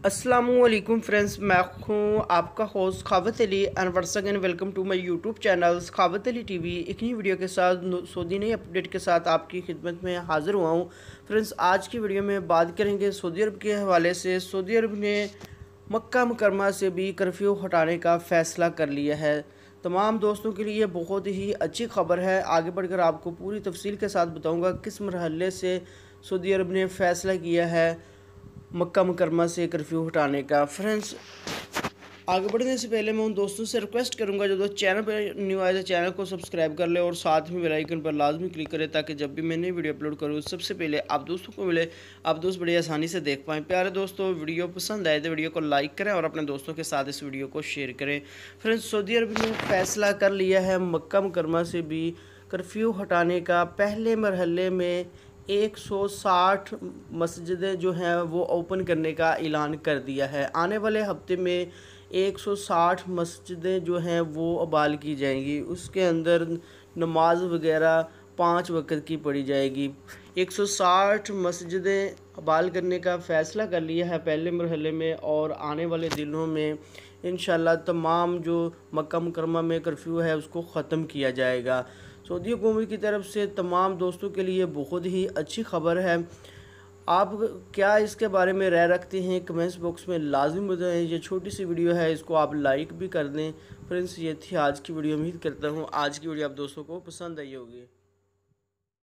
अस्सलामुअलैकुम फ्रेंड्स, मैं हूँ आपका host Khawat Ali and once again welcome to my YouTube channel Khawat Ali TV. एक नई वीडियो के साथ सऊदी नई अपडेट के साथ आपकी खिदमत में हाज़िर हुआ हूँ। फ्रेंड्स, आज की वीडियो में बात करेंगे सऊदी अरब के हवाले से। सऊदी अरब ने मक्का मुकरमा से भी कर्फ्यू हटाने का फ़ैसला कर लिया है। तमाम दोस्तों के लिए बहुत ही अच्छी खबर है। आगे बढ़कर आपको पूरी तफसील के साथ बताऊँगा किस मरहले से सऊदी अरब ने फ़ैसला किया है मक्का मुकरमा से कर्फ्यू हटाने का। फ्रेंड्स, आगे बढ़ने से पहले मैं उन दोस्तों से रिक्वेस्ट करूंगा जो चैनल पर न्यू आए तो चैनल को सब्सक्राइब कर ले और साथ में बेल आइकन पर लाजमी क्लिक करें ताकि जब भी मैं नई वीडियो अपलोड करूँ सबसे पहले आप दोस्तों को मिले, आप दोस्त बड़ी आसानी से देख पाएँ। प्यारे दोस्तों, वीडियो पसंद आए तो वीडियो को लाइक करें और अपने दोस्तों के साथ इस वीडियो को शेयर करें। फ्रेंड्स, सऊदी अरब ने फैसला कर लिया है मक्का मुकरमा से भी कर्फ्यू हटाने का। पहले मरहले में 160 मस्जिदें जो हैं वो ओपन करने का ऐलान कर दिया है। आने वाले हफ्ते में 160 मस्जिदें जो हैं वो अबाल की जाएंगी। उसके अंदर नमाज वगैरह 5 वक्त की पढ़ी जाएगी। 160 मस्जिदें अबाल करने का फ़ैसला कर लिया है पहले मरहले में, और आने वाले दिनों में इंशाल्लाह तमाम जो मक्का मुकरमा में कर्फ्यू है उसको ख़त्म किया जाएगा। सऊदी हुकूमत की तरफ से तमाम दोस्तों के लिए बहुत ही अच्छी खबर है। आप क्या इसके बारे में राय रखते हैं कमेंट्स बॉक्स में लाजिम बताएं। ये छोटी सी वीडियो है, इसको आप लाइक भी कर दें। फ्रेंड्स, ये थी आज की वीडियो। उम्मीद करता हूँ आज की वीडियो आप दोस्तों को पसंद आई होगी।